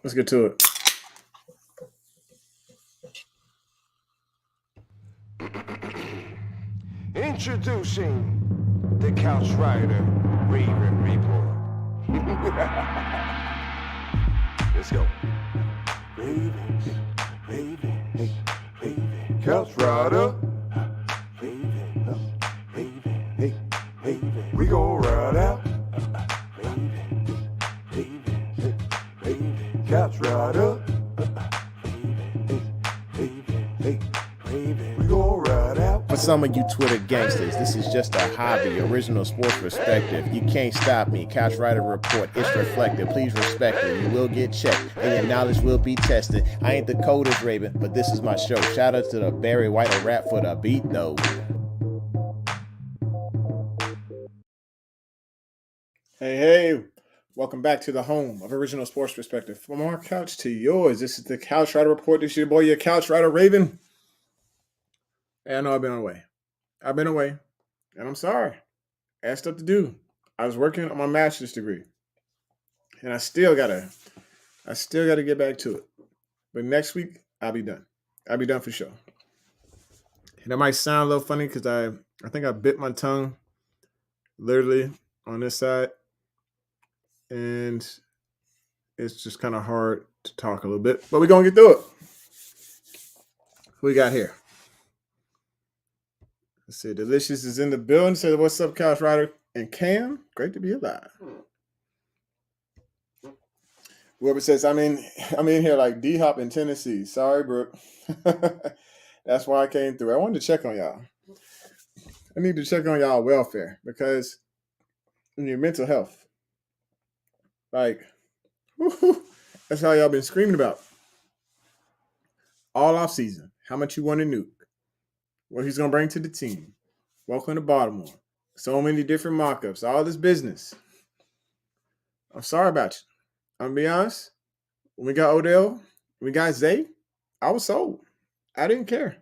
Let's get to it. Introducing the Couch Rider Raven Report. Let's go. Ravens, Ravens, Ravens. Couch Rider. Ravens, Ravens, Ravens. We gon' ride out. Ravens, Ravens, Ravens. Couch Rider. Ravens, Ravens, Ravens. We gon' ride out. For some of you Twitter gangsters, this is just a hobby, original sports perspective. You can't stop me. Couch Rider Report, it's reflective. Please respect it. You will get checked, and your knowledge will be tested. I ain't the coldest Raven, but this is my show. Shout out to the Barry White rap for the beat, though. Hey, welcome back to the home of original sports perspective. From our couch to yours, this is the Couch Rider Report. This is your boy, your Couch Rider Raven. And I know I've been away. And I'm sorry. I had stuff to do. I was working on my master's degree. And I still gotta get back to it. But next week, I'll be done. I'll be done for sure. And that might sound a little funny because I think I bit my tongue literally on this side. And it's just kind of hard to talk a little bit. But we're going to get through it. Who we got here? Let's see. Delicious is in the building. Say, what's up, Couch Rider? And Cam, great to be alive. Whoever says, I'm in here like D-Hop in Tennessee. Sorry, Brooke. That's why I came through. I wanted to check on y'all. I need to check on y'all welfare because in your mental health, like, that's how y'all been screaming about all off season. How much you want to nuke? What he's gonna bring to the team? Welcome to Baltimore. So many different mock-ups. All this business. I'm sorry about you. I'm gonna be honest. When we got Odell, when we got Zay, I was sold. I didn't care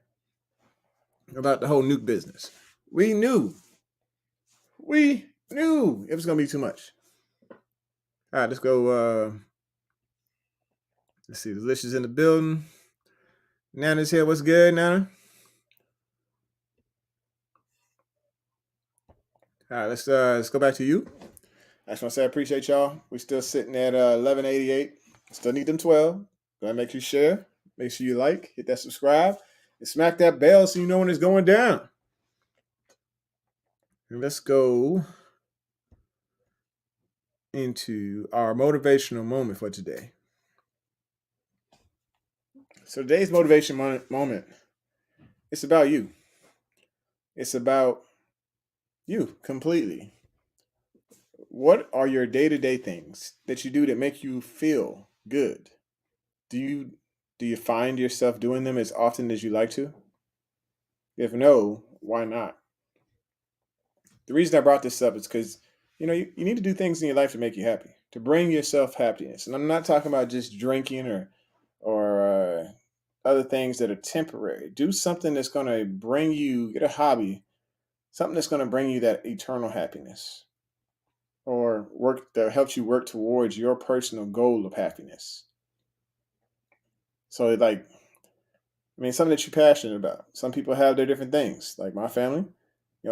about the whole nuke business. We knew it was gonna be too much. All right, let's go. Let's see. Delicious in the building. Nana's here. What's good, Nana? All right, let's go back to you. I just want to say I appreciate y'all. We still sitting at 1188. Still need them 12. Gotta make sure you share. Make sure you like. Hit that subscribe. And smack that bell so you know when it's going down. And let's go into our motivational moment for today. So today's motivation moment, it's about you. It's about you completely. What are your day-to-day things that you do that make you feel good? Do you find yourself doing them as often as you like to? If no, why not? The reason I brought this up is because you need to do things in your life to make you happy, to bring yourself happiness. And I'm not talking about just drinking or other things that are temporary. Do something that's going to bring you, get a hobby, something that's going to bring you that eternal happiness, or work that helps you work towards your personal goal of happiness. So something that you're passionate about. Some people have their different things, like my family,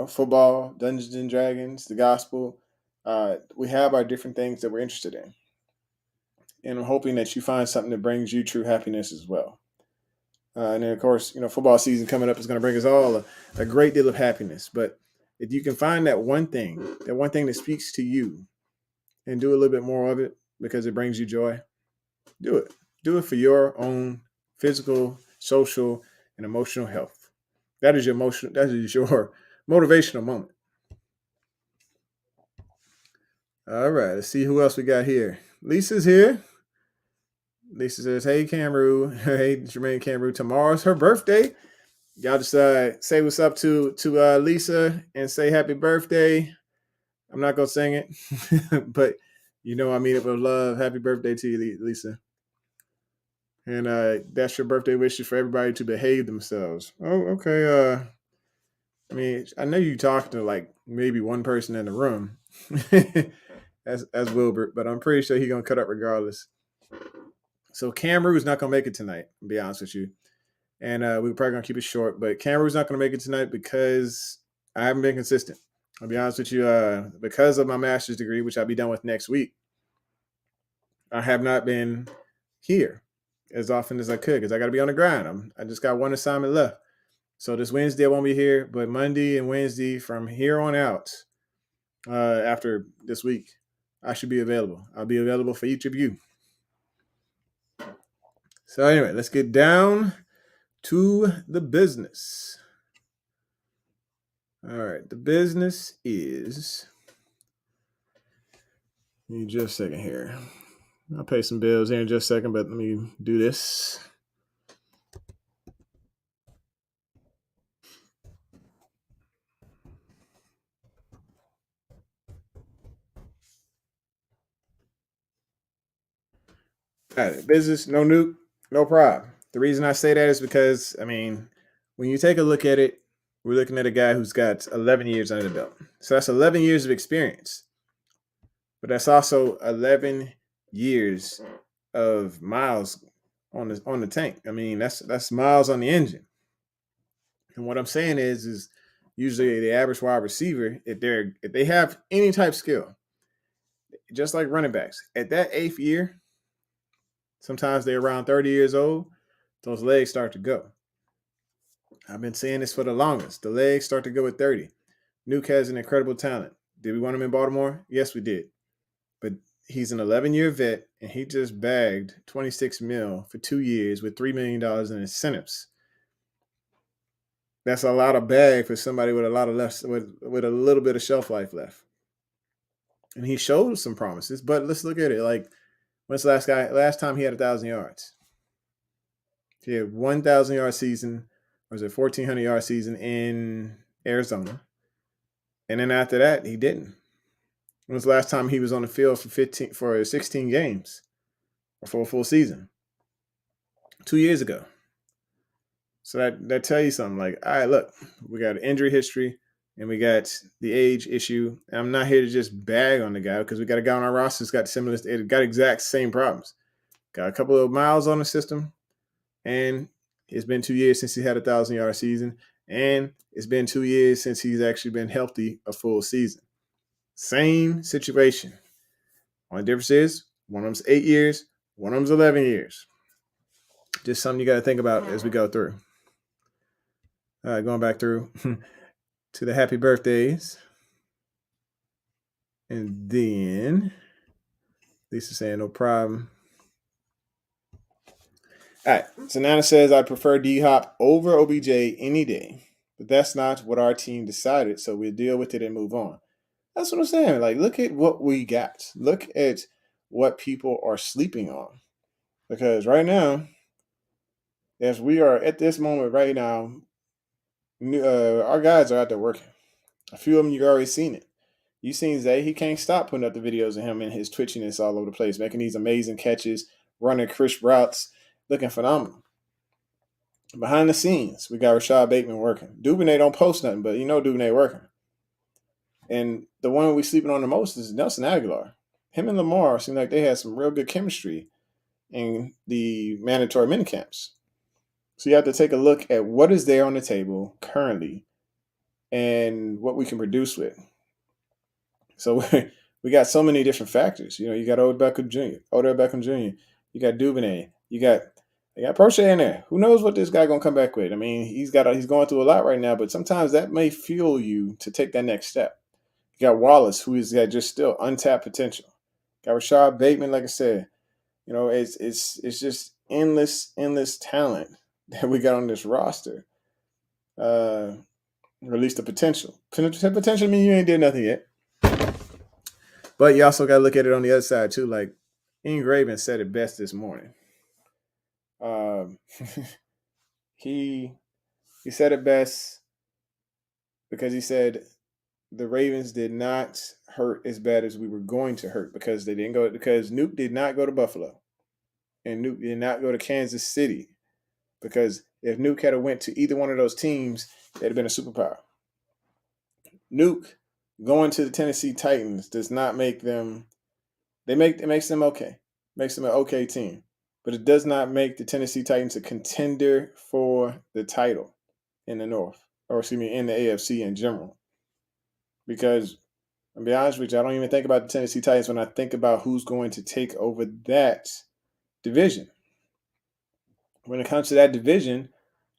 football, Dungeons and Dragons, the gospel. We have our different things that we're interested in. And I'm hoping that you find something that brings you true happiness as well. And then, of course, football season coming up is going to bring us all a great deal of happiness. But if you can find that one thing that speaks to you and do a little bit more of it because it brings you joy, do it. Do it for your own physical, social, and emotional health. That is your motivational moment. All right, let's see who else we got here. Lisa's here. Lisa says, hey, Camrou. Hey, Jermaine Camrou. Tomorrow's her birthday. Y'all just say what's up to Lisa and say happy birthday. I'm not going to sing it, but I mean it with love. Happy birthday to you, Lisa. And that's your birthday wishes for everybody to behave themselves. Oh, okay. I know you talked to like maybe one person in the room as Wilbert, but I'm pretty sure he's going to cut up regardless. So Cameroon's not gonna make it tonight. To be honest with you, and we're probably gonna keep it short. But Cameroon's not gonna make it tonight because I haven't been consistent. I'll be honest with you. Because of my master's degree, which I'll be done with next week, I have not been here as often as I could because I got to be on the grind. I just got one assignment left. So this Wednesday I won't be here, but Monday and Wednesday from here on out, after this week, I should be available. I'll be available for each of you. So anyway, let's get down to the business. All right, the business is. Give me just a second here. I'll pay some bills here in just a second, but let me do this. All right, business, no nuke, no problem. The reason I say that is because, I mean, when you take a look at it, we're looking at a guy who's got 11 years under the belt. So that's 11 years of experience. But that's also 11 years of miles on the tank. I mean, that's miles on the engine. And what I'm saying is usually the average wide receiver, if they have any type skill, just like running backs, at that 8th year, sometimes they're around 30 years old, those legs start to go. I've been saying this for the longest. The legs start to go at 30. Nuke has an incredible talent. Did we want him in Baltimore? Yes, we did. But he's an 11-year vet, and he just bagged $26 million for 2 years with $3 million in incentives. That's a lot of bag for somebody with a lot of left, with a little bit of shelf life left. And he showed some promises, but let's look at it. Like, when's the last time he had 1,000 yards? He had 1,000 yard season, or was it 1,400 yard season in Arizona? And then after that, he didn't. When was the last time he was on the field for 16 games or for a full season? 2 years ago. So that tell you something. Like, all right, look, we got an injury history and we got the age issue. And I'm not here to just bag on the guy because we got a guy on our roster who's got similar, it got exact same problems. Got a couple of miles on the system, and it's been 2 years since he had 1,000 yard season, and it's been 2 years since he's actually been healthy a full season. Same situation. Only difference is one of them's 8 years, one of them's 11 years. Just something you got to think about as we go through. All right, going back through to the happy birthdays. And then Lisa saying no problem. All right, so Nana says I prefer D-Hop over OBJ any day, but that's not what our team decided, so we'll deal with it and move on. That's what I'm saying. Like, look at what we got. Look at what people are sleeping on. Because right now, as we are at this moment right now, our guys are out there working. A few of them, you've already seen it. You've seen Zay. He can't stop putting up the videos of him and his twitchiness all over the place, making these amazing catches, running crisp routes, looking phenomenal. Behind the scenes, we got Rashad Bateman working. Duvernay don't post nothing, but you know Duvernay working. And the one we sleeping on the most is Nelson Aguilar. Him and Lamar seem like they had some real good chemistry in the mandatory minicamps. So you have to take a look at what is there on the table currently and what we can produce with. So we got so many different factors. You know, you got Odell Beckham Jr. You got Duvernay. You got Prochet in there. Who knows what this guy gonna come back with? I mean, he's going through a lot right now, but sometimes that may fuel you to take that next step. You got Wallace, who is got just still untapped potential. Got Rashad Bateman, like I said. You know, it's just endless talent that we got on this roster. Or at least the potential. Potential means you ain't did nothing yet. But you also got to look at it on the other side too. Like Ingraven said it best this morning. He said it best because he said the Ravens did not hurt as bad as we were going to hurt because Nuke did not go to Buffalo and Nuke did not go to Kansas City, because if Nuke had went to either one of those teams, they'd have been a superpower. Nuke going to the Tennessee Titans does not make them. It makes them okay. Makes them an okay team. but it does not make the Tennessee Titans a contender for the title in the North, or excuse me, in the AFC in general. Because I'll be honest with you, I don't even think about the Tennessee Titans when I think about who's going to take over that division. When it comes to that division,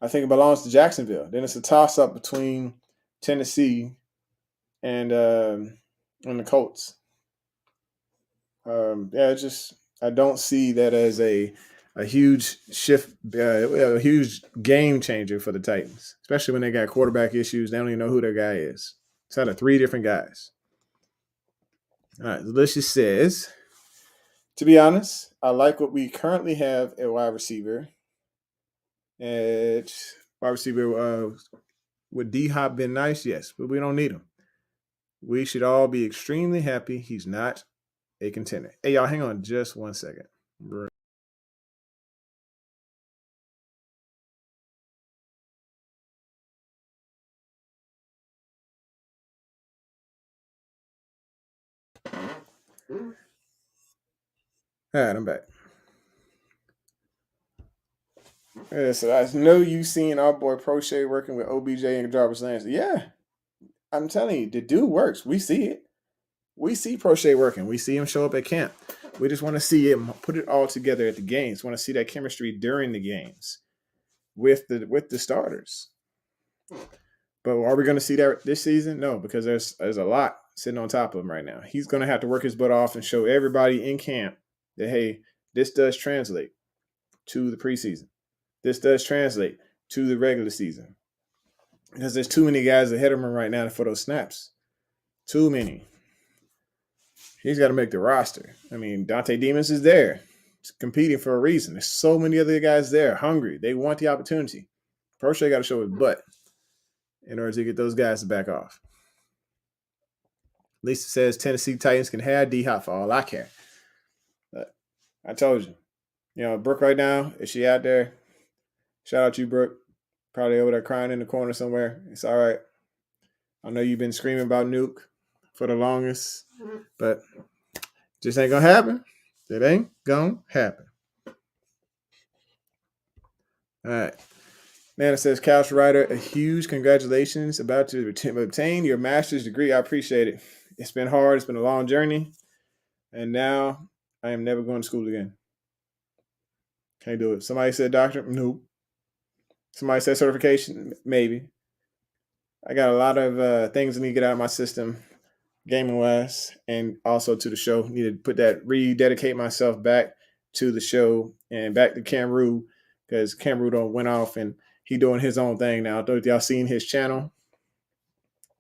I think it belongs to Jacksonville. Then it's a toss-up between Tennessee and the Colts. I don't see that as a huge shift, a huge game changer for the Titans, especially when they got quarterback issues. They don't even know who their guy is. It's out of 3 different guys. All right, Delicious says, to be honest, I like what we currently have at wide receiver. At wide receiver, would D-Hop been nice? Yes, but we don't need him. We should all be extremely happy he's not a contender. Hey, y'all, hang on just 1 second. All right, I'm back. Yeah, so I know you've seen our boy Prochet working with OBJ and Jarvis Landry. Yeah, I'm telling you, the dude works. We see it. We see Prochet working. We see him show up at camp. We just want to see him put it all together at the games. Want to see that chemistry during the games with the starters. But are we going to see that this season? No, because there's a lot sitting on top of him right now. He's going to have to work his butt off and show everybody in camp that, hey, this does translate to the preseason. This does translate to the regular season. Because there's too many guys ahead of him right now for those snaps. Too many. He's got to make the roster. I mean, Dante Demus is there. It's competing for a reason. There's so many other guys there, hungry. They want the opportunity. Prochet got to show his butt in order to get those guys to back off. Lisa says Tennessee Titans can have D-Hop for all I care. But I told you. Brooke right now, is she out there? Shout out to you, Brooke. Probably over there crying in the corner somewhere. It's all right. I know you've been screaming about Nuke for the longest, but just ain't going to happen. It ain't going to happen. All right. Nana says, Couch Rider, a huge congratulations about to obtain your master's degree. I appreciate it. It's been hard. It's been a long journey. And now I am never going to school again. Can't do it. Somebody said doctorate? Nope. Somebody said certification? Maybe. I got a lot of things I need to get out of my system, gaming-wise, and also to the show. Need to put that, rededicate myself back to the show and back to Cam Rue, because Cam Rue went off and he doing his own thing now. I don't know if y'all seen his channel.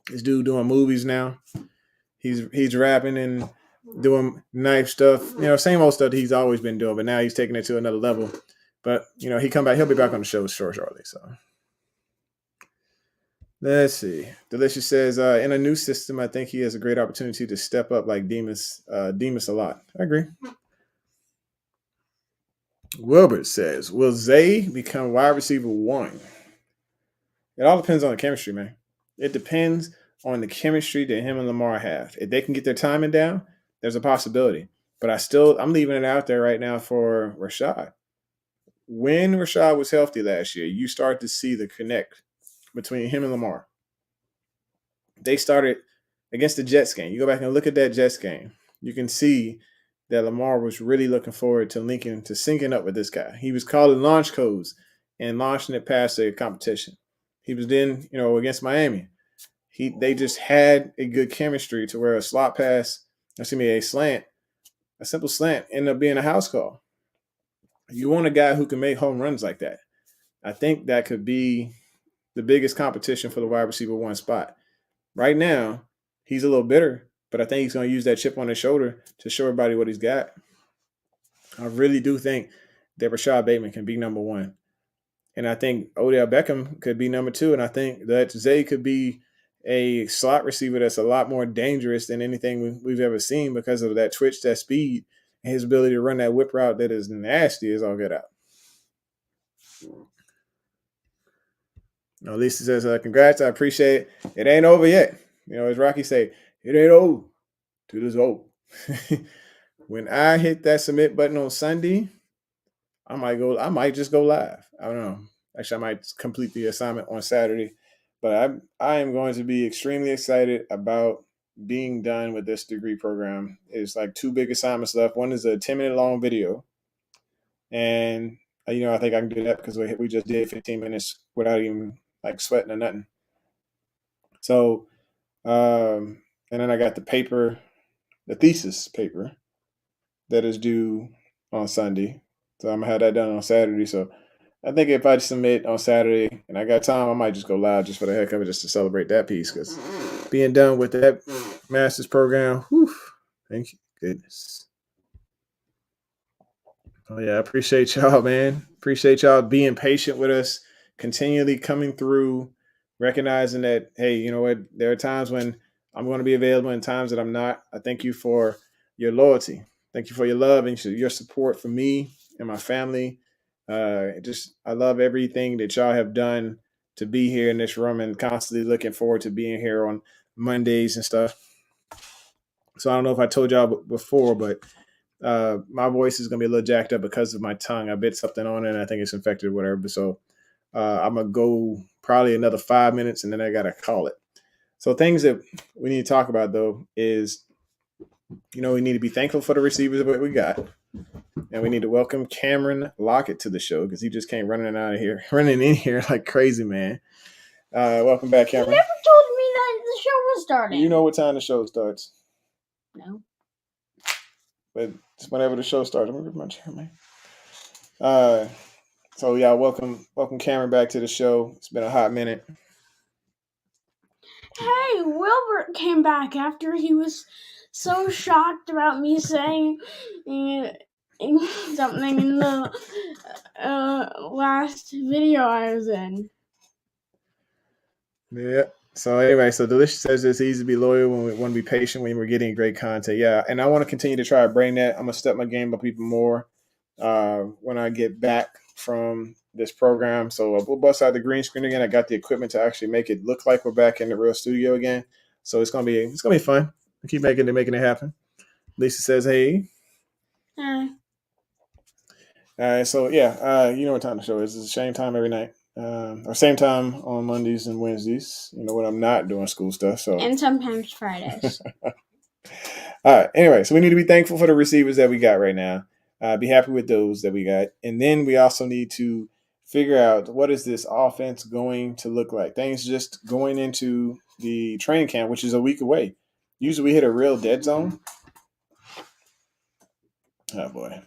This dude doing movies now. He's rapping and doing knife stuff. Same old stuff that he's always been doing, but now he's taking it to another level. But, he come back. He'll be back on the show shortly. So let's see. Delicious says, in a new system, I think he has a great opportunity to step up like Demus a lot. I agree. Wilbert says, will Zay become wide receiver 1? It all depends on the chemistry, man. It depends on the chemistry that him and Lamar have. If they can get their timing down, there's a possibility. But I'm leaving it out there right now for Rashad. When Rashad was healthy last year, you start to see the connect between him and Lamar. They started against the Jets game. You go back and look at that Jets game. You can see that Lamar was really looking forward to syncing up with this guy. He was calling launch codes and launching it past the competition. He was then, against Miami. They just had a good chemistry to where a simple slant ended up being a house call. You want a guy who can make home runs like that. I think that could be the biggest competition for the wide receiver 1 spot. Right now, he's a little bitter, but I think he's going to use that chip on his shoulder to show everybody what he's got. I really do think that Rashad Bateman can be number 1. And I think Odell Beckham could be number 2. And I think that Zay could be a slot receiver that's a lot more dangerous than anything we've ever seen because of that twitch, that speed, and his ability to run that whip route that is nasty as all get out. Lisa says, congrats, I appreciate it. It ain't over yet. As Rocky say, it ain't over till it's over. When I hit that submit button on Sunday, I might just go live. I don't know. Actually, I might complete the assignment on Saturday, but I am going to be extremely excited about being done with this degree program. It's like two big assignments left. One is a 10-minute long video, and I think I can do that because we just did 15 minutes without even like sweating or nothing. So, and then I got the paper, the thesis paper that is due on Sunday. So I'm gonna have that done on Saturday. So I think if I submit on Saturday and I got time, I might just go live just for the heck of it, just to celebrate that piece. Because being done with that master's program, whew, thank you, goodness. Oh yeah, I appreciate y'all, man. Appreciate y'all being patient with us, continually coming through, recognizing that, hey, you know what? There are times when I'm going to be available and times that I'm not. I thank you for your loyalty. Thank you for your love and your support for me and my family. I love everything that y'all have done to be here in this room and constantly looking forward to being here on Mondays and stuff. So I don't know if I told y'all before, but my voice is gonna be a little jacked up because of my tongue. I bit something on it and I think it's infected or whatever. So I'm gonna go probably another 5 minutes and then I gotta call it. So things that we need to talk about though is, we need to be thankful for the receivers of what we got. And we need to welcome Cameron Lockett to the show because he just came running in here like crazy, man. Welcome back, You Cameron. never told me that the show was starting. You know what time the show starts. No. But it's whenever the show starts. I'm gonna grab my chair, man. So yeah, welcome Cameron back to the show. It's been a hot minute. Hey, Wilbert came back after he was so shocked about me saying something in the last video I was in. Yeah. So anyway, so Delicious says it's easy to be loyal when we want to be patient when we're getting great content. Yeah, and I want to continue to try to bring that. I'm gonna step my game up even more when I get back from this program. So we'll bust out the green screen again. I got the equipment to actually make it look like we're back in the real studio again. So it's gonna be fun. I keep making it happen. Lisa says, "Hey." So yeah, you know what time the show is. It's the same time every night. Or same time on Mondays and Wednesdays. You know when I'm not doing school stuff. So and sometimes Fridays. All right. Anyway, so we need to be thankful for the receivers that we got right now. Be happy with those that we got, and then we also need to figure out what is this offense going to look like. Things just going into the training camp, which is a week away. Usually we hit a real dead zone. Oh boy.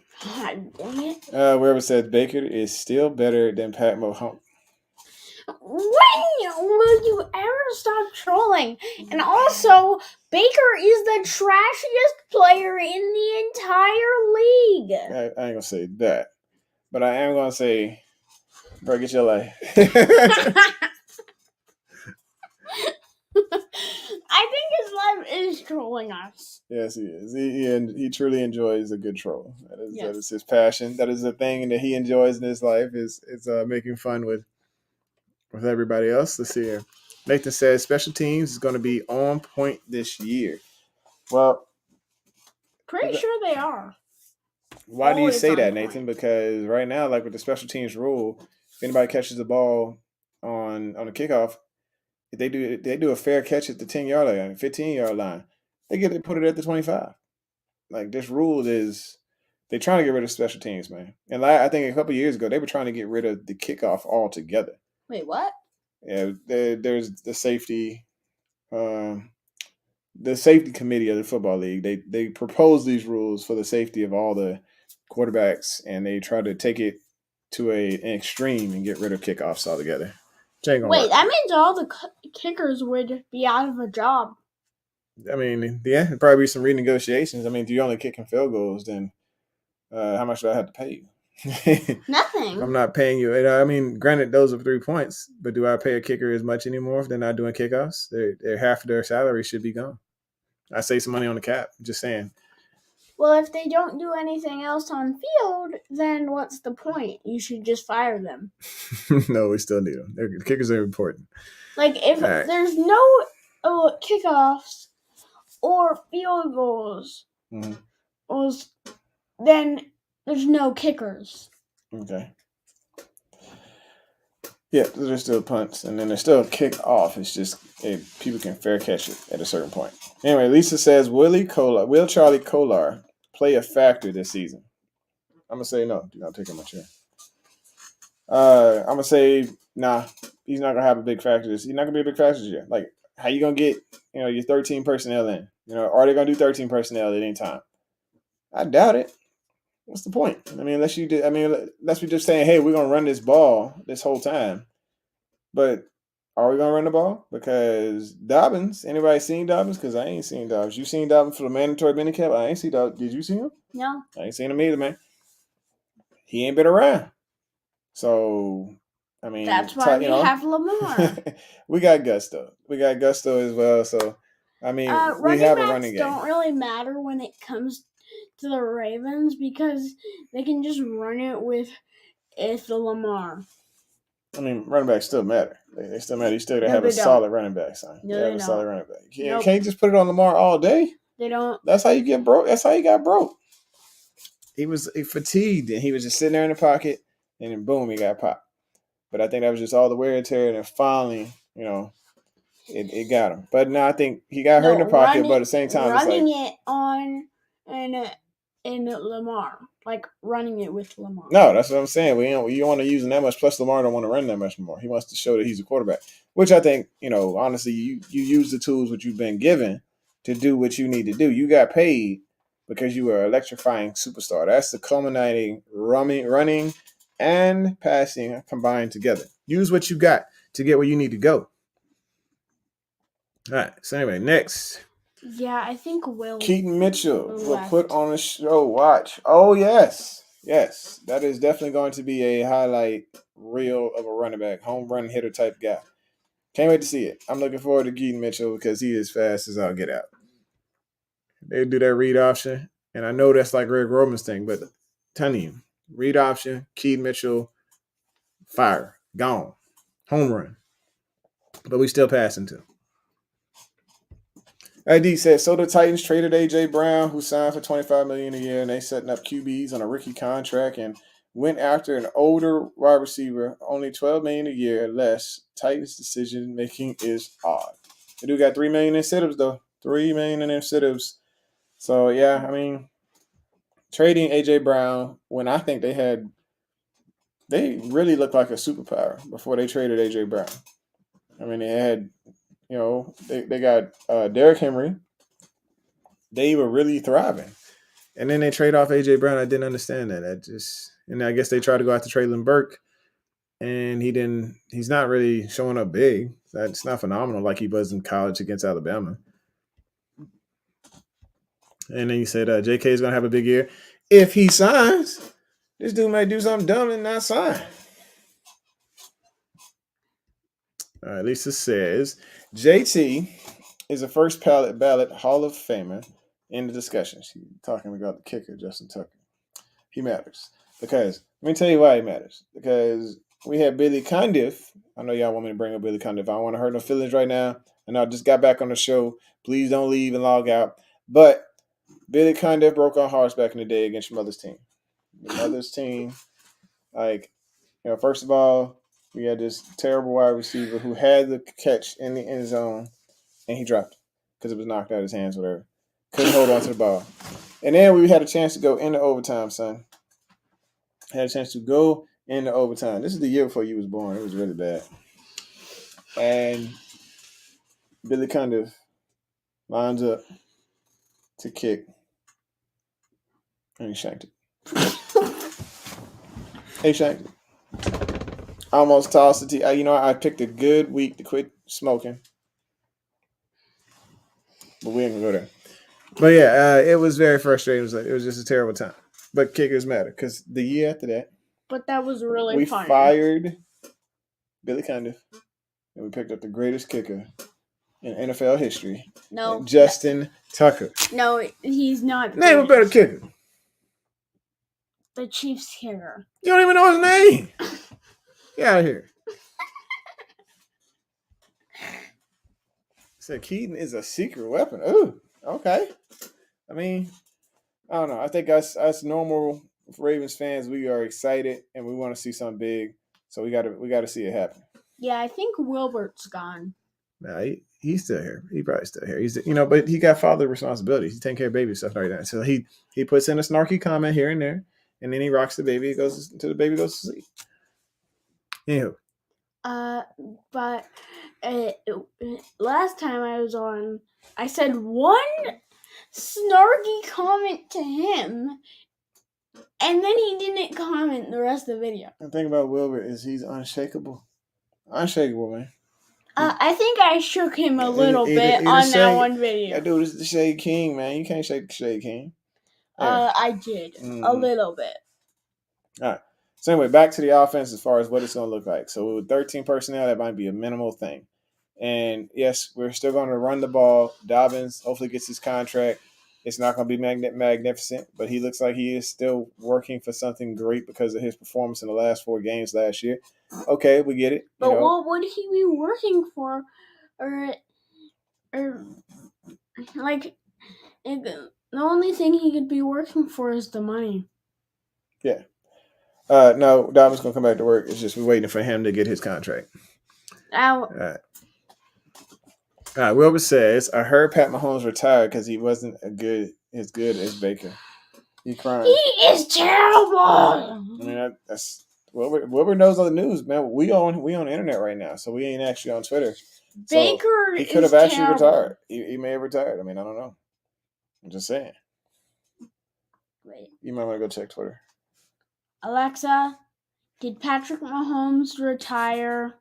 Wherever says Baker is still better than Pat Mahomes. When will you ever stop trolling? And also, Baker is the trashiest player in the entire league. I ain't gonna say that, but I am gonna say, bro, get your life. I think his life is trolling us. Yes, he is. He truly enjoys a good troll. That is his passion. That is the thing that he enjoys in his life is making fun with everybody else. Let's see here. Nathan says special teams is going to be on point this year. Well, pretty sure they are. Why do you say that, Nathan? Because right now, like with the special teams rule, if anybody catches the ball on a kickoff, if they do a fair catch at the 10-yard line, 15-yard line, they get to put it at the 25. Like this rule is, they're trying to get rid of special teams, man. And I think a couple of years ago, they were trying to get rid of the kickoff altogether. Wait, what? Yeah, there's the safety committee of the football league. They proposed these rules for the safety of all the quarterbacks, and they try to take it to an extreme and get rid of kickoffs altogether. Wait, that means all the kickers would be out of a job. I mean, yeah, it'd probably be some renegotiations. I mean, if you're only kicking field goals, then how much do I have to pay you? Nothing. I'm not paying you. I mean, granted, those are 3 points, but do I pay a kicker as much anymore if they're not doing kickoffs? They're half of their salary should be gone. I save some money on the cap. Just saying. Well, if they don't do anything else on field, then what's the point? You should just fire them. No, we still need them. The kickers are important. Like, if there's no kickoffs or field goals, then there's no kickers. Okay. Yeah, there's still punts, and then there's still a kick off. It's just people can fair catch it at a certain point. Anyway, Lisa says, will Charlie Kolar play a factor this season? I'm gonna say no. Do not take him my chair. I'm gonna say nah. He's not gonna have a big factor. He's not gonna be a big factor this year. Like, how you gonna get your 13 personnel in? Are they gonna do 13 personnel at any time? I doubt it. What's the point? I mean, unless we just saying, hey, we're gonna run this ball this whole time. But are we gonna run the ball? Because Dobbins, anybody seen Dobbins? Because I ain't seen Dobbins. You seen Dobbins for the mandatory minicamp? I ain't seen Dobbins. Did you see him? No. I ain't seen him either, man. He ain't been around. So, I mean, that's why we have Lamar. We got Gusto. We got Gusto as well. So, I mean, we have a running game. Don't really matter when it comes to the Ravens because they can just run it with the Lamar. I mean, running backs still matter. They still matter. You still gotta have a solid running back, son. No, they have a solid running back. You can't just put it on Lamar all day. They don't. That's how you get broke. That's how you got broke. He was fatigued and he was just sitting there in the pocket, and then boom, he got popped. But I think that was just all the wear and tear, and then finally, it got him. But no, I think he got hurt in the pocket, but at the same time, running it on in Lamar, like running it with Lamar. No, that's what I'm saying. You don't want to use him that much. Plus, Lamar don't want to run that much more. He wants to show that he's a quarterback, which I think, honestly, you use the tools which you've been given to do what you need to do. You got paid because you were an electrifying superstar. That's the culminating running and passing combined together. Use what you got to get where you need to go. All right. So anyway, next. Yeah, I think Keaton Mitchell will put on a show. Watch. Oh, yes. Yes. That is definitely going to be a highlight reel of a running back, home run hitter type guy. Can't wait to see it. I'm looking forward to Keaton Mitchell because he is fast as I'll get out. They do that read option, and I know that's like Greg Roman's thing, but I'm telling you, read option, Keaton Mitchell, fire, gone, home run. But we still passing too. ID says, so the Titans traded A.J. Brown, who signed for $25 million a year, and they setting up QBs on a rookie contract and went after an older wide receiver, only $12 million a year less. Titans' decision making is odd. They do got $3 million in incentives though, $3 million in incentives. So yeah, I mean, trading A.J. Brown when I think they really looked like a superpower before they traded A.J. Brown. I mean, they had. They got Derrick Henry. They were really thriving. And then they trade off A.J. Brown. I didn't understand that. And I guess they tried to go after Treylon Burke. And he's not really showing up big. That's not phenomenal like he was in college against Alabama. And then you said J.K. is going to have a big year. If he signs, this dude might do something dumb and not sign. All right, Lisa says, JT is a first ballot Hall of Famer in the discussion. She's talking about the kicker, Justin Tucker. He matters. Because, let me tell you why he matters. Because we had Billy Cundiff. I know y'all want me to bring up Billy Cundiff. I don't want to hurt no feelings right now. And I just got back on the show. Please don't leave and log out. But Billy Cundiff broke our hearts back in the day against your mother's team. Your mother's team, first of all, we had this terrible wide receiver who had the catch in the end zone, and he dropped it because it was knocked out of his hands, whatever. Couldn't hold on to the ball. And then we had a chance to go into overtime, son. Had a chance to go into overtime. This is the year before you was born. It was really bad. And Billy Cundiff lines up to kick, and he shanked it. He shanked it. Almost tossed it to you. I picked a good week to quit smoking. But we ain't gonna go there. But yeah, it was very frustrating. It was just a terrible time. But kickers matter because the year after that, but that was really funny. We fired Billy Cundiff, and we picked up the greatest kicker in NFL history. No, Justin Tucker. No, he's not. Name a better kicker. The Chiefs kicker. You don't even know his name. Get out of here. Said Keaton is a secret weapon. Ooh, okay. I mean, I don't know. I think us normal Ravens fans, we are excited and we want to see something big. So we got to see it happen. Yeah, I think Wilbert's gone. Nah, he's still here. He probably still here. He's but he got father responsibilities. He's taking care of baby stuff like that. So he puts in a snarky comment here and there, and then he rocks the baby. Goes until the baby goes to sleep. Anywho. But last time I was on, I said one snarky comment to him, and then he didn't comment the rest of the video. The thing about Wilbur is he's unshakable. Unshakable, man. I think I shook him a little bit on that one video. That dude is the Shade King, man. You can't shake the Shade King. I did. A little bit. All right. So anyway, back to the offense as far as what it's going to look like. So with 13 personnel, that might be a minimal thing. And yes, we're still going to run the ball. Dobbins hopefully gets his contract. It's not going to be magnificent, but he looks like he is still working for something great because of his performance in the last 4 games last year. Okay, we get it. But what would he be working for? Or like, the only thing he could be working for is the money. Yeah. No, Dobbins going to come back to work. It's just we're waiting for him to get his contract. All right. Wilbur says, I heard Pat Mahomes retired because he wasn't as good as Baker. He crying. He is terrible. I mean, that's Wilbur knows all the news, man. We on the internet right now, so we ain't actually on Twitter. Baker, he could have actually retired. He may have retired. I mean, I don't know. I'm just saying. Wait. You might want to go check Twitter. Alexa, did Patrick Mahomes retire?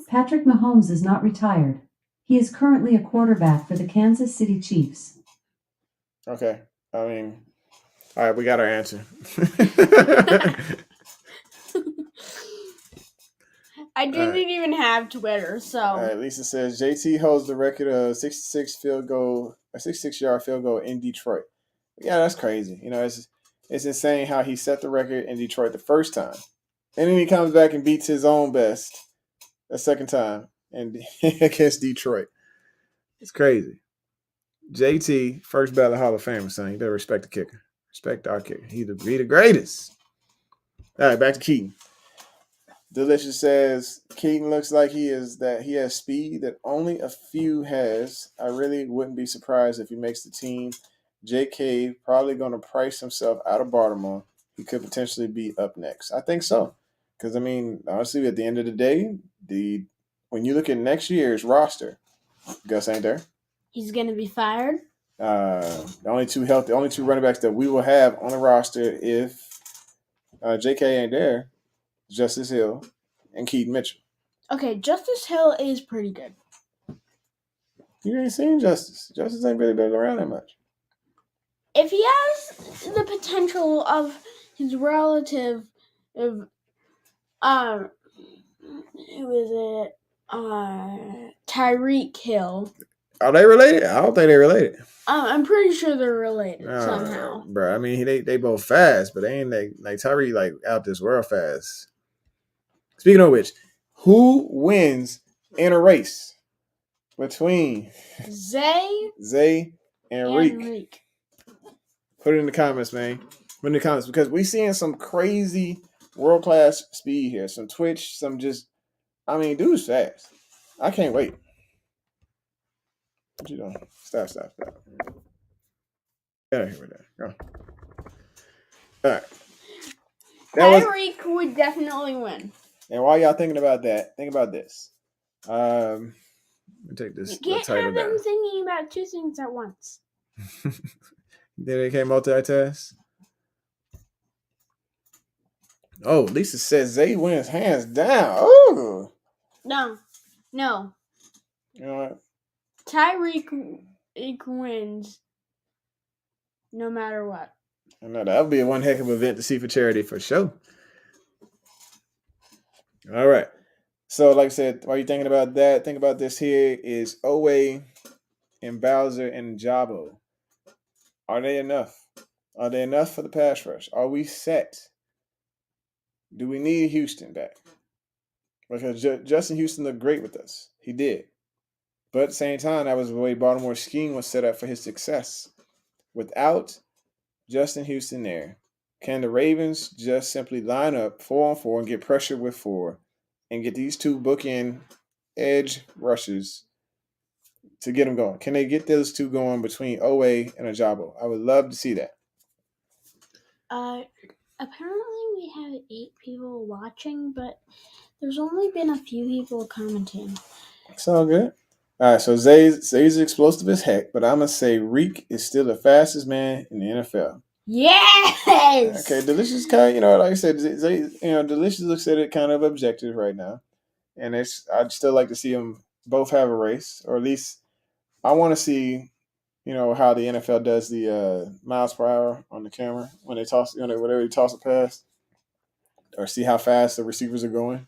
Patrick Mahomes is not retired. He is currently a quarterback for the Kansas City Chiefs. Okay. I mean, all right, we got our answer. I didn't even have Twitter, so. All right, Lisa says JT holds the record of a 66-yard field goal in Detroit. Yeah, that's crazy. It's insane how he set the record in Detroit the first time, and then he comes back and beats his own best a second time and against Detroit. It's crazy. JT, first ballot Hall of Famer, son. You better respect the kicker. Respect our kicker. He the greatest. All right, back to Keaton. Delicious says Keaton looks like he has speed that only a few has. I really wouldn't be surprised if he makes the team. JK probably going to price himself out of Baltimore. He could potentially be up next. I think so. Because, I mean, honestly, at the end of the day, when you look at next year's roster, Gus ain't there. He's going to be fired. The only two running backs that we will have on the roster if JK ain't there, Justice Hill and Keaton Mitchell. Okay, Justice Hill is pretty good. You ain't seen Justice. Justice ain't really been around that much. If he has the potential of his relative, who is it? Tyreek Hill. Are they related? I don't think they're related. I'm pretty sure they're related somehow. Bro, I mean, they both fast, but they ain't like Tyreek out this world fast. Speaking of which, who wins in a race between Zay and Reek? Put it in the comments, man. Put it in the comments because we seeing some crazy world-class speed here. Some twitch, dude's fast. I can't wait. What you doing? Stop. Get out of here with that. Go. All right. Tyreek would definitely win. And while y'all thinking about that, think about this. Let me take this. You can't have them thinking about two things at once. Then they can't multitask. Oh, Lisa says Zay wins hands down. Oh. No. You know what? Tyreek wins no matter what. I know that would be one heck of an event to see for charity for sure. All right. So, like I said, while you're thinking about that, think about this here is Owe and Bowser and Jabo. Are they enough? Are they enough for the pass rush? Are we set? Do we need Houston back? Because Justin Houston looked great with us. He did. But at the same time, that was the way Baltimore's scheme was set up for his success. Without Justin Houston there, Can the Ravens just simply line up 4-on-4 and get pressure with 4 and get these 2 bookend edge rushes to get them going? Can they get those 2 going between Owe and Ajabo? I would love to see that. Apparently we have 8 people watching, but there's only been a few people commenting. It's all good. All right, so Zay's explosive as heck, but I'm going to say Reek is still the fastest man in the NFL. Yes! Okay, Delicious kind of, like I said, Zay, Delicious looks at it kind of objective right now. And I'd still like to see them both have a race, or at least I want to see, how the NFL does the miles per hour on the camera when they toss, whatever they toss a pass, or see how fast the receivers are going,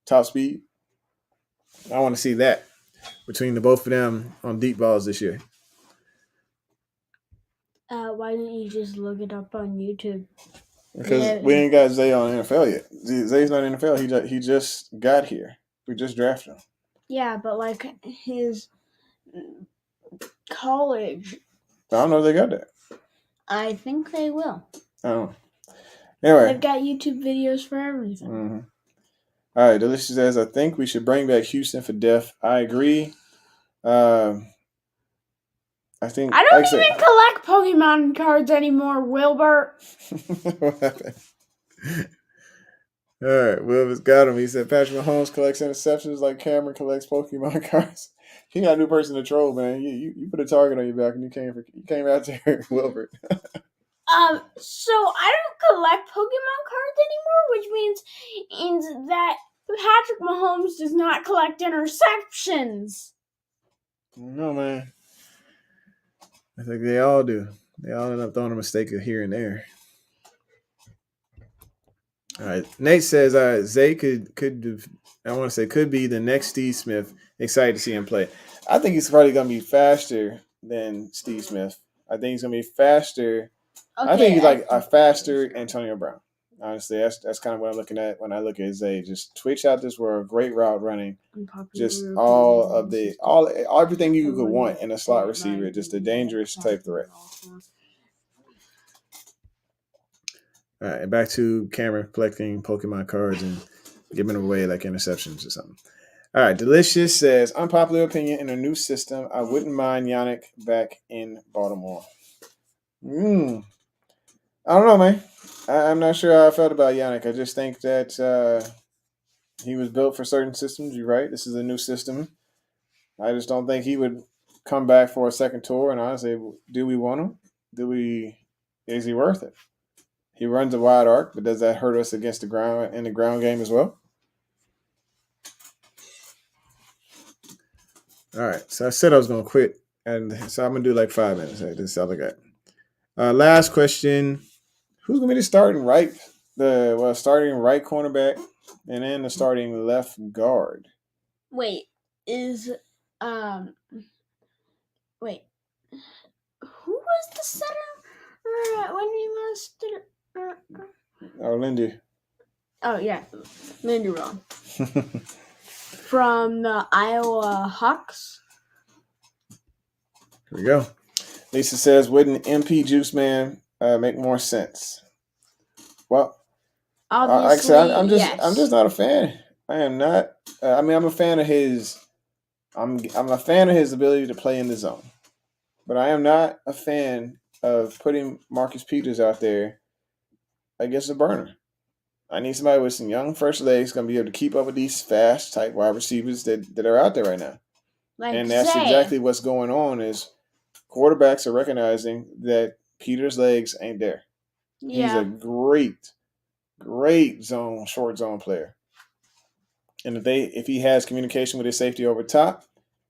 top speed. I want to see that between the both of them on deep balls this year. Why didn't you just look it up on YouTube? Because we ain't got Zay on NFL yet. Zay's not in NFL. He just got here. We just drafted him. Yeah, but like his college. I don't know if they got that. I think they will. I don't know. Anyway. They've got YouTube videos for everything. Mm-hmm. All right, Delicious says, I think we should bring back Houston for depth. I agree. I think I don't even collect Pokemon cards anymore, Wilbert. What happened? All right, Wilbert's got him. He said Patrick Mahomes collects interceptions like Cameron collects Pokemon cards. He got a new person to troll, man. You put a target on your back and you came out there, Wilbert. So I don't collect Pokemon cards anymore, which means that Patrick Mahomes does not collect interceptions. No, man. I think they all do. They all end up throwing a mistake here and there. All right. Nate says Zay could be the next Steve Smith. Excited to see him play. I think he's probably going to be faster than Steve Smith. I think he's going to be faster. Okay, I think he's like a faster Antonio Brown. Honestly, that's kind of what I'm looking at when I look at Zay. Just twitch out this world, great route running, just everything you could want in a slot receiver, just a dangerous type threat. All right, back to Cameron collecting Pokemon cards and giving them away like interceptions or something. All right, Delicious says, unpopular opinion in a new system. I wouldn't mind Yannick back in Baltimore. I don't know, man. I'm not sure how I felt about Yannick. I just think that he was built for certain systems. You're right. This is a new system. I just don't think he would come back for a second tour. And honestly, do we want him? Is he worth it? He runs a wide arc, but does that hurt us against the ground in the ground game as well? All right. So I said I was going to quit. And so I'm going to do like 5 minutes. This is all I got. Last question. Who's going to be the starting right cornerback and then the starting left guard? Wait, who was the center when we lost it? Lindy. Oh, yeah. Lindy Roll. From the Iowa Hawks. Here we go. Lisa says, wouldn't MP Juice Man make more sense? Well, obviously, I'm just not a fan. I am not. I'm a fan of his. I'm a fan of his ability to play in the zone, but I am not a fan of putting Marcus Peters out there against a burner. I need somebody with some young first legs going to be able to keep up with these fast type wide receivers that are out there right now. And that's exactly what's going on is quarterbacks are recognizing that Peters' legs ain't there. Yeah. He's a great short zone player. And if he has communication with his safety over top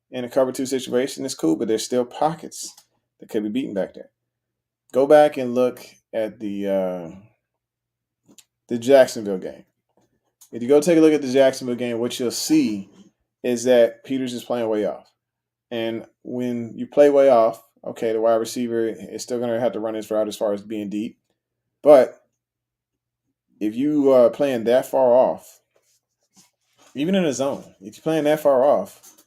in a cover 2 situation, it's cool, but there's still pockets that could be beaten back there. Go back and look at the Jacksonville game. If you go take a look at the Jacksonville game, what you'll see is that Peters is playing way off. And when you play way off, okay, the wide receiver is still going to have to run his route as far as being deep. But if you are playing that far off, even in a zone, if you're playing that far off,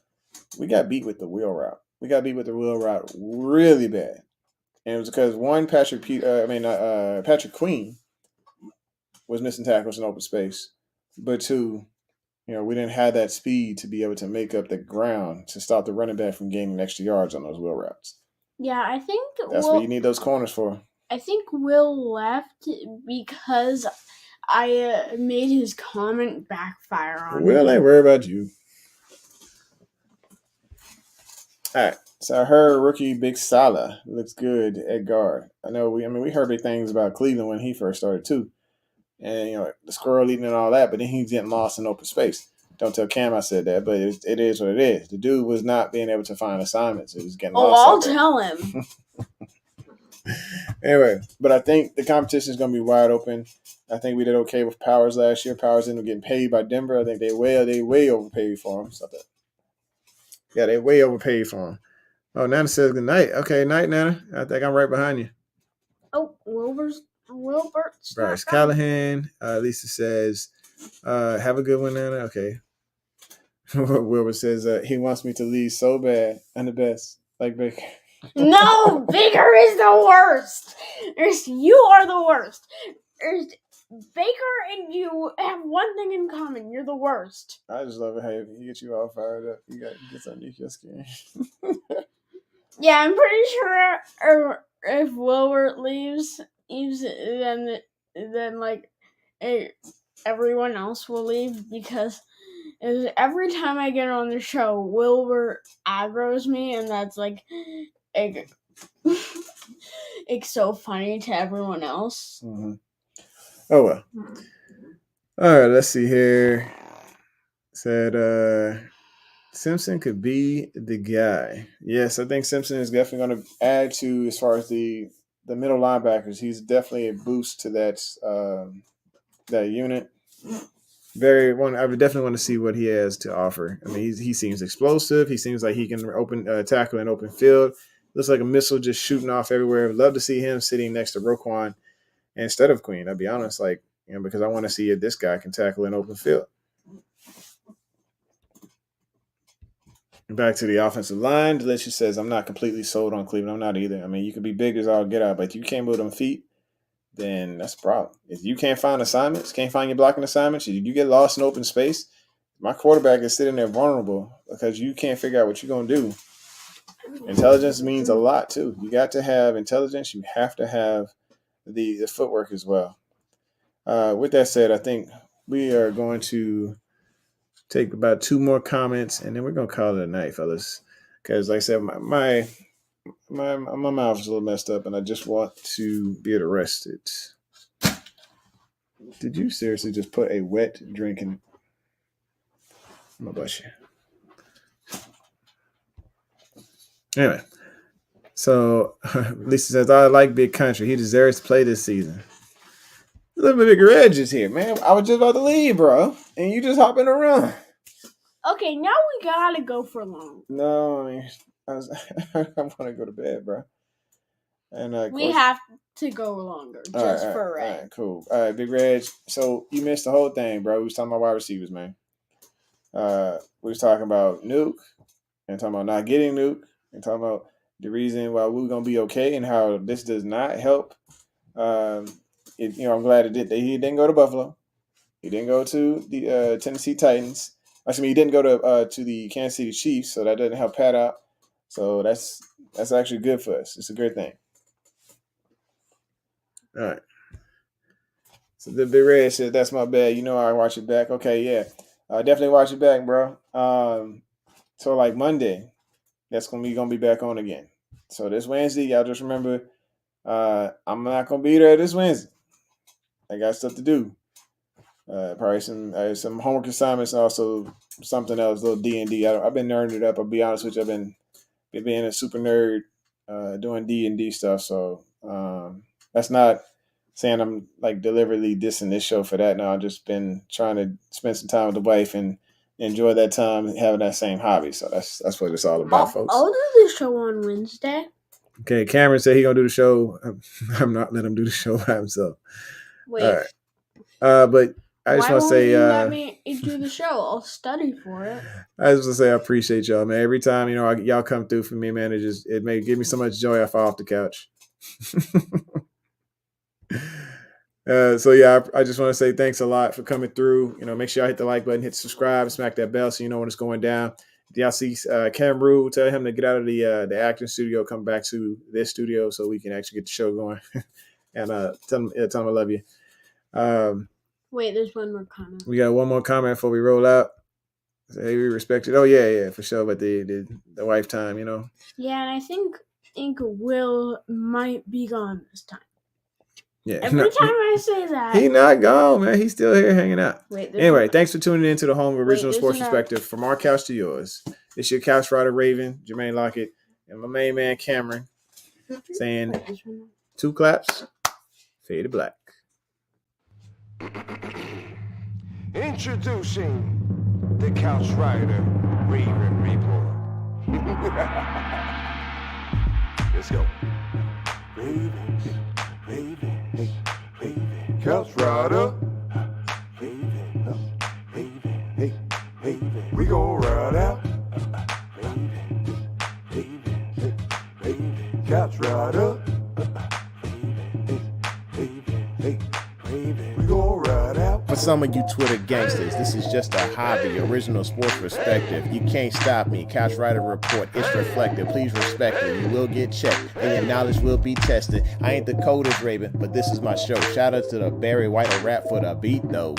we got beat with the wheel route. We got beat with the wheel route really bad. And it was because, one, Patrick Queen was missing tackles in open space, but two, we didn't have that speed to be able to make up the ground to stop the running back from gaining extra yards on those wheel routes. Yeah, I think That's what you need those corners for. I think Will left because I made his comment backfire on Will him. ain't worried about you. All right. So I heard rookie Big Salah looks good at guard. I know we heard big things about Cleveland when he first started too. And the squirrel eating and all that, but then he's getting lost in open space. Don't tell Cam I said that, but it is what it is. The dude was not being able to find assignments. He was getting lost. I'll tell him. Anyway, but I think the competition is going to be wide open. I think we did okay with Powers last year. Powers ended up getting paid by Denver. I think they way overpaid for him. Yeah, they way overpaid for him. Oh, Nana says good night. Okay, night, Nana. I think I'm right behind you. Oh, Wilbert's Bryce Callahan. Lisa says, have a good one, Nana. Okay. Wilbur says he wants me to leave so bad. I'm the best. Like Baker. No, Baker is the worst. You are the worst. Baker and you have one thing in common. You're the worst. I just love it how he gets you all fired up. You gets underneath your skin. Yeah, I'm pretty sure if Wilbert leaves, then like everyone else will leave because every time I get on the show, Wilbur aggroes me, and that's like it's so funny to everyone else. Mm-hmm. Oh well. All right, let's see here. Said Simpson could be the guy. Yes, I think Simpson is definitely going to add to as far as the middle linebackers. He's definitely a boost to that unit. I would definitely want to see what he has to offer. I mean, he seems explosive. He seems like he can tackle an open field. Looks like a missile just shooting off everywhere. I'd love to see him sitting next to Roquan instead of Queen. I'll be honest, because I want to see if this guy can tackle an open field. Back to the offensive line. Delicious says, I'm not completely sold on Cleveland. I'm not either. I mean, you can be big as all get out, but if you can't move them feet, then that's a problem. If you can't find assignments, can't find your blocking assignments, you get lost in open space, my quarterback is sitting there vulnerable because you can't figure out what you're going to do. Intelligence means a lot, too. You got to have intelligence. You have to have the footwork as well. With that said, I think we are going to take about 2 more comments, and then we're going to call it a night, fellas. Because, like I said, my mouth is a little messed up, and I just want to be able to rest it. Did you seriously just put a wet drink in? I'm going to bust you. Anyway, so Lisa says, I like Big Country. He deserves to play this season. Look at Bigger Edges here, man. I was just about to leave, bro, and you just hop in a run. Okay, now we gotta go for long. No, I mean, I want to go to bed, bro. And we have to go longer just for Red. All right, cool. All right, Big Reg. So you missed the whole thing, bro. We was talking about wide receivers, man. We was talking about Nuke and talking about not getting Nuke and talking about the reason why we're gonna be okay and how this does not help. I'm glad he didn't go to Buffalo. He didn't go to the Tennessee Titans. Actually, he didn't go to the Kansas City Chiefs, so that doesn't help Pat out. So that's actually good for us. It's a good thing. All right. So the Big Red said, that's my bad. I watch it back. Okay, yeah. Definitely watch it back, bro. So like Monday, that's gonna be back on again. So this Wednesday, y'all just remember, I'm not gonna be there this Wednesday. I got stuff to do. Probably some homework assignments and also something else, a little D&D. I've been nerding it up. I'll be honest with you. I've been being a super nerd, doing D&D stuff. So that's not saying I'm like deliberately dissing this show for that. No, I've just been trying to spend some time with the wife and enjoy that time having that same hobby. So that's what it's all about, folks. I'll do the show on Wednesday. Okay, Cameron said he's gonna do the show. I'm not letting him do the show by himself. Wait. All right. But I just want to say, let me do the show. I'll study for it. I just want to say I appreciate y'all, man. Every time y'all come through for me, man, it may give me so much joy. I fall off the couch. So yeah, I just want to say thanks a lot for coming through. Make sure y'all hit the like button, hit subscribe, smack that bell so you know when it's going down. If y'all see Cam Rue, tell him to get out of the acting studio, come back to this studio so we can actually get the show going. And tell him I love you. Wait, there's one more comment. We got one more comment before we roll out. Say we respect it. Oh yeah, for sure. But the wife time, Yeah, and I think Will might be gone this time. Yeah. Every time I say that, he not gone, man. He's still here hanging out. Wait, anyway, thanks for tuning in to the home of original sports there's perspective. From our couch to yours. It's your couch rider Raven, Jermaine Lockett, and my main man Cameron saying 2 claps, fade to black. Introducing the Couch Rider Raven Report. Let's go. Ravens, Ravens, Ravens. Couch Rider. Ravens, Ravens, Ravens. We gon' ride out. Ravens, Ravens, Ravens. Couch Rider. Ravens, we gon' ride out. For some of you Twitter gangsters, this is just a hobby, original sports perspective. You can't stop me. Couch Rider Report, it's reflective. Please respect it. You will get checked, and your knowledge will be tested. I ain't the coldest Raven, but this is my show. Shout out to the Barry White of rap for the beat, though.